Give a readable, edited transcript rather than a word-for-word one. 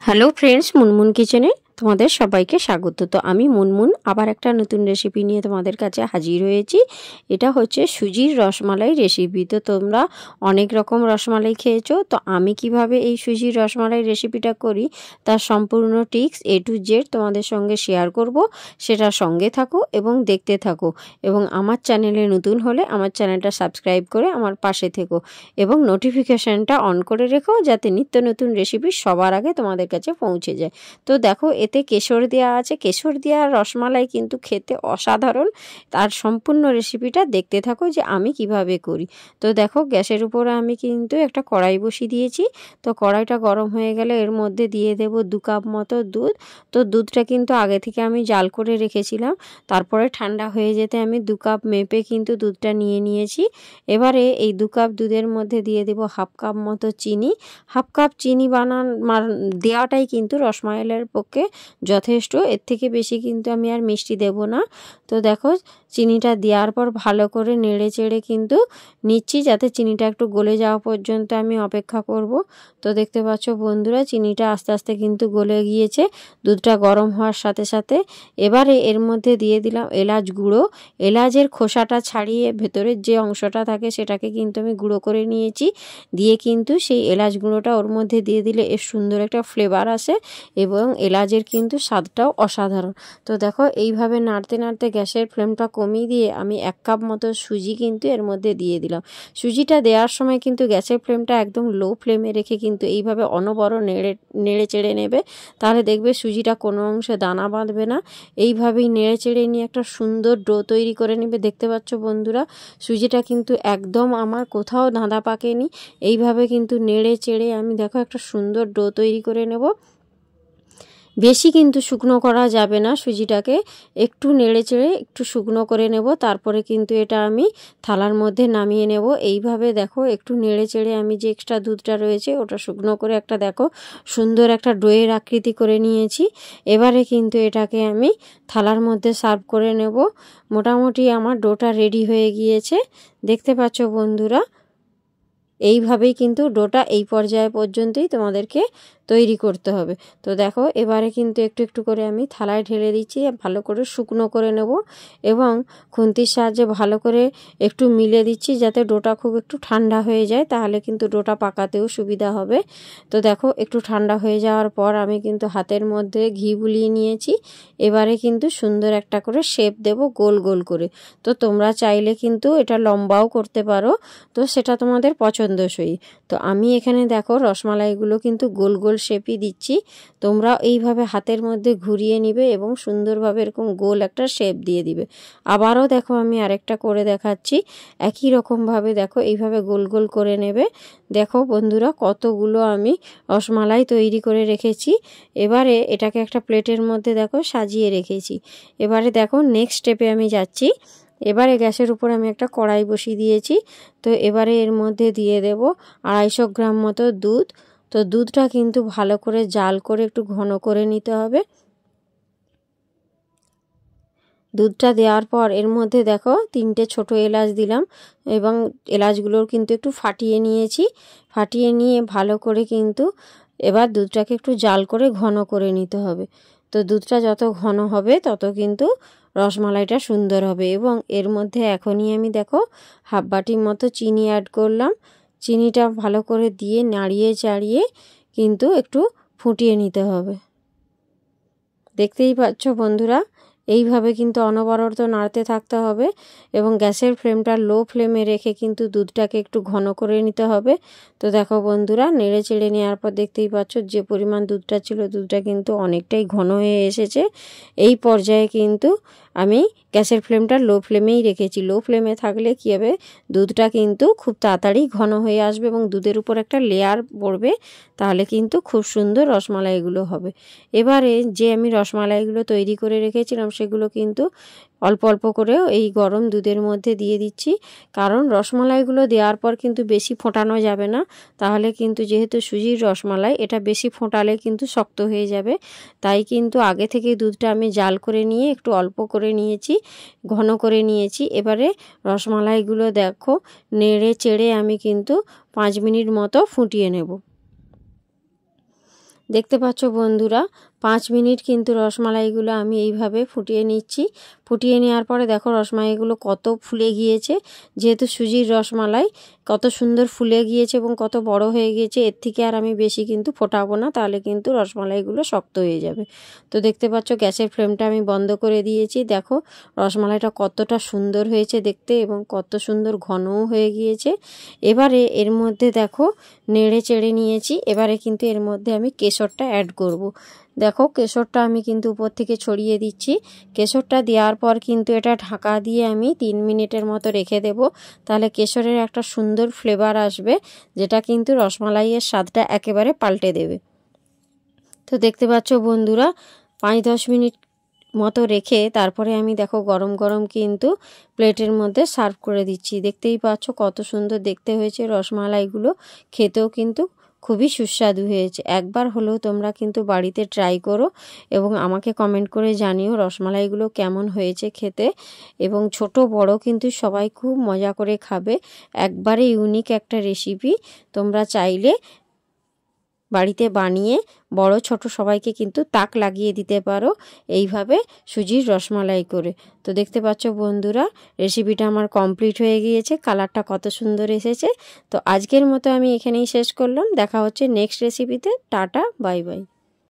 Hello friends, Munmun কিচেনে তোমাদের সবাইকে স্বাগত। তো আমি মুনমুন আবার একটা নতুন রেসিপি নিয়ে তোমাদের কাছে হাজির হয়েছি। এটা হচ্ছে সুজির রসমালাই রেসিপি। তো তোমরা অনেক রকম রসমালাই খেয়েছো, তো আমি কিভাবে এই সুজির রসমালাই রেসিপিটা করি তার সম্পূর্ণ টিপস A to Z তোমাদের সঙ্গে শেয়ার করব। সেটা সঙ্গে থাকো এবং দেখতে থাকো, এবং আমার চ্যানেলে নতুন হলে আমার চ্যানেলটা সাবস্ক্রাইব করে আমার পাশে থেকো এবং নোটিফিকেশানটা অন করে রেখো, যাতে নিত্য নতুন রেসিপি সবার আগে তোমাদের কাছে পৌঁছে যায়। তো দেখো, এতে কেশর দেওয়া আছে। কেশর দেওয়া রসমালাই কিন্তু খেতে অসাধারণ। তার সম্পূর্ণ রেসিপিটা দেখতে থাকো যে আমি কিভাবে করি। তো দেখো, গ্যাসের উপরে আমি কিন্তু একটা কড়াই বসিয়ে দিয়েছি। তো কড়াইটা গরম হয়ে গেলে এর মধ্যে দিয়ে দেব 2 কাপ মতো দুধ। তো দুধটা কিন্তু আগে থেকে আমি জাল করে রেখেছিলাম, তারপরে ঠান্ডা হয়ে যেতে আমি 2 কাপ মেপে কিন্তু দুধটা নিয়ে নিয়েছি। এবারে এই 2 কাপ দুধের মধ্যে দিয়ে দেব 1/2 কাপ মতো চিনি। 1/2 কাপ চিনি দেওয়াটাই কিন্তু রসমালাইয়ের পক্ষে যথেষ্ট। এর থেকে বেশি কিন্তু আমি আর মিষ্টি দেব না। তো দেখো, চিনিটা দেওয়ার পর ভালো করে নেড়ে চেড়ে কিন্তু নিচ্ছি, যাতে চিনিটা একটু গলে যাওয়া পর্যন্ত আমি অপেক্ষা করব। তো দেখতে পাচ্ছ বন্ধুরা, চিনিটা আস্তে আস্তে কিন্তু গলে গিয়েছে দুধটা গরম হওয়ার সাথে সাথে। এবারে এর মধ্যে দিয়ে দিলাম এলাচ গুঁড়ো। এলাচের খোসাটা ছাড়িয়ে ভেতরের যে অংশটা থাকে সেটাকে কিন্তু আমি গুঁড়ো করে নিয়েছি। দিয়ে কিন্তু সেই এলাচ গুঁড়োটা ওর মধ্যে দিয়ে দিলে এর সুন্দর একটা ফ্লেভার আসে এবং এলাচের কিন্তু স্বাদটাও অসাধারণ। তো দেখো, এইভাবে নাড়তে নাড়তে গ্যাসের ফ্লেমটা কমিয়ে দিয়ে আমি 1 কাপ মতো সুজি কিন্তু এর মধ্যে দিয়ে দিলাম। সুজিটা দেওয়ার সময় কিন্তু গ্যাসের ফ্লেমটা একদম লো ফ্লেমে রেখে কিন্তু এইভাবে অনবরত নেড়ে চেড়ে নেবে, তাহলে দেখবে সুজিটা কোনো অংশে দানা বাঁধবে না। এইভাবেই নেড়ে চেড়ে নিয়ে একটা সুন্দর ডো তৈরি করে নেবে। দেখতে পাচ্ছ বন্ধুরা, সুজিটা কিন্তু একদম আমার কোথাও ধাঁধা পাকেনি। এইভাবে কিন্তু নেড়ে চেড়ে আমি দেখো একটা সুন্দর ডো তৈরি করে নেব। বেশি কিন্তু শুকনো করা যাবে না, সুজিটাকে একটু নেড়ে চেড়ে একটু শুকনো করে নেব। তারপরে কিন্তু এটা আমি থালার মধ্যে নামিয়ে নেব। এইভাবে দেখো, একটু নেড়ে চেড়ে আমি যে এক্সট্রা দুধটা রয়েছে ওটা শুকনো করে একটা দেখো সুন্দর একটা ডোয়ের আকৃতি করে নিয়েছি। এবারে কিন্তু এটাকে আমি থালার মধ্যে সার্ভ করে নেব। মোটামুটি আমার ডোটা রেডি হয়ে গিয়েছে। দেখতে পাচ্ছ বন্ধুরা, এইভাবেই কিন্তু ডোটা এই পর্যায়ে পর্যন্তই তোমাদেরকে তৈরি করতে হবে। তো দেখো, এবারে কিন্তু একটু একটু করে আমি থালায় ঢেলে দিচ্ছি, ভালো করে শুকনো করে নেব এবং খুন্তির সাহায্যে ভালো করে একটু মিলে দিচ্ছি, যাতে ডোটা খুব একটু ঠান্ডা হয়ে যায়, তাহলে কিন্তু ডোটা পাকাতেও সুবিধা হবে। তো দেখো, একটু ঠান্ডা হয়ে যাওয়ার পর আমি কিন্তু হাতের মধ্যে ঘি বুলিয়ে নিয়েছি। এবারে কিন্তু সুন্দর একটা করে শেপ দেব গোল গোল করে। তো তোমরা চাইলে কিন্তু এটা লম্বাও করতে পারো, তো সেটা তোমাদের পছন্দসই। তো আমি এখানে দেখো রসমালাইগুলো কিন্তু গোল গোল শেপই দিচ্ছি। তোমরা এইভাবে হাতের মধ্যে ঘুরিয়ে নিবে এবং সুন্দরভাবে এরকম গোল একটা শেপ দিয়ে দিবে। আবারও দেখো, আমি আরেকটা করে দেখাচ্ছি। একই রকমভাবে দেখো এইভাবে গোল গোল করে নেবে। দেখো বন্ধুরা, কতগুলো আমি রসমালাই তৈরি করে রেখেছি। এবারে এটাকে একটা প্লেটের মধ্যে দেখো সাজিয়ে রেখেছি। এবারে দেখো নেক্সট স্টেপে আমি যাচ্ছি। এবারে গ্যাসের উপর আমি একটা কড়াই বসিয়ে দিয়েছি। তো এবারে এর মধ্যে দিয়ে দেব 250 গ্রাম মতো দুধ। তো দুধটা কিন্তু ভালো করে জাল করে একটু ঘন করে নিতে হবে। দুধটা দেওয়ার পর এর মধ্যে দেখো 3টে ছোট এলাচ দিলাম এবং এলাচগুলোর কিন্তু একটু ফাটিয়ে নিয়েছি। ফাটিয়ে নিয়ে ভালো করে কিন্তু এবার দুধটাকে একটু জাল করে ঘন করে নিতে হবে। তো দুধটা যত ঘন হবে তত কিন্তু রসমালাইটা সুন্দর হবে। এবং এর মধ্যে এখনই আমি দেখো 1/2 বাটির মতো চিনি অ্যাড করলাম। চিনিটা ভালো করে দিয়ে নাড়িয়ে চাড়িয়ে কিন্তু একটু ফুটিয়ে নিতে হবে। দেখতেই পাচ্ছ বন্ধুরা, এইভাবে কিন্তু অনবরত নাড়তে থাকতে হবে এবং গ্যাসের ফ্লেমটা লো ফ্লেমে রেখে কিন্তু দুধটাকে একটু ঘন করে নিতে হবে। তো দেখো বন্ধুরা, নেড়ে চেড়ে নেওয়ার পর দেখতেই পাচ্ছ যে পরিমাণ দুধটা ছিল, দুধটা কিন্তু অনেকটাই ঘন হয়ে এসেছে। এই পর্যায়ে কিন্তু আমি গ্যাসের ফ্লেমটা লো ফ্লেমেই রেখেছি। লো ফ্লেমে থাকলে কী হবে, দুধটা কিন্তু খুব তাড়াতাড়ি ঘন হয়ে আসবে এবং দুধের উপর একটা লেয়ার পড়বে, তাহলে কিন্তু খুব সুন্দর রসমালাইগুলো হবে। এবারে যে আমি রসমালাইগুলো তৈরি করে রেখেছিলাম সেগুলো কিন্তু অল্প অল্প করেও এই গরম দুধের মধ্যে দিয়ে দিচ্ছি। কারণ রসমালাইগুলো দেওয়ার পর কিন্তু বেশি ফোটানো যাবে না, তাহলে কিন্তু যেহেতু সুজির রসমালাই, এটা বেশি ফোটালে কিন্তু শক্ত হয়ে যাবে। তাই কিন্তু আগে থেকে দুধটা আমি জাল করে নিয়ে একটু অল্প করে নিয়েছি, ঘন করে নিয়েছি। এবারে রসমালাইগুলো দেখো নেড়ে চেড়ে আমি কিন্তু 5 মিনিট মতো ফুটিয়ে নেব। দেখতে পাচ্ছ বন্ধুরা 5 মিনিট কিন্তু রসমালাইগুলো আমি এইভাবে ফুটিয়ে নিচ্ছি। ফুটিয়ে নেওয়ার পরে দেখো রসমালাইগুলো কত ফুলে গিয়েছে। যেহেতু সুজির রসমালাই কত সুন্দর ফুলে গিয়েছে এবং কত বড় হয়ে গিয়েছে। এর থেকে আর আমি বেশি কিন্তু ফোটাবো না, তাহলে কিন্তু রসমালাইগুলো শক্ত হয়ে যাবে। তো দেখতে পাচ্ছ গ্যাসের ফ্লেমটা আমি বন্ধ করে দিয়েছি। দেখো রসমালাইটা কতটা সুন্দর হয়েছে দেখতে এবং কত সুন্দর ঘনও হয়ে গিয়েছে। এবারে এর মধ্যে দেখো নেড়ে চেড়ে নিয়েছি। এবারে কিন্তু এর মধ্যে আমি কেশরটা অ্যাড করব। দেখো কেশরটা আমি কিন্তু উপর থেকে ছড়িয়ে দিচ্ছি। কেশরটা দেওয়ার পর কিন্তু এটা ঢাকা দিয়ে আমি 3 মিনিটের মতো রেখে দেব। তাহলে কেশরের একটা সুন্দর ফ্লেভার আসবে, যেটা কিন্তু রসমালাইয়ের স্বাদটা একেবারে পাল্টে দেবে। তো দেখতে পাচ্ছ বন্ধুরা 5-10 মিনিট মতো রেখে তারপরে আমি দেখো গরম গরম কিন্তু প্লেটের মধ্যে সার্ভ করে দিচ্ছি। দেখতেই পাচ্ছ কত সুন্দর দেখতে হয়েছে রসমালাইগুলো, খেতেও কিন্তু খুবই সুস্বাদু হয়েছে। একবার হলেও তোমরা কিন্তু বাড়িতে ট্রাই করো এবং আমাকে কমেন্ট করে জানিও রসমালাইগুলো কেমন হয়েছে খেতে। এবং ছোট বড় কিন্তু সবাই খুব মজা করে খাবে। একবারে ইউনিক একটা রেসিপি, তোমরা চাইলে বাড়িতে বানিয়ে বড় ছোট সবাইকে কিন্তু তাক লাগিয়ে দিতে পারো এইভাবে সুজির রসমালাই করে। তো দেখতে পাচ্ছ বন্ধুরা রেসিপিটা আমার কমপ্লিট হয়ে গিয়েছে, কালারটা কত সুন্দর এসেছে। তো আজকের মতো আমি এখানেই শেষ করলাম। দেখা হচ্ছে নেক্সট রেসিপিতে। Tata, bye bye.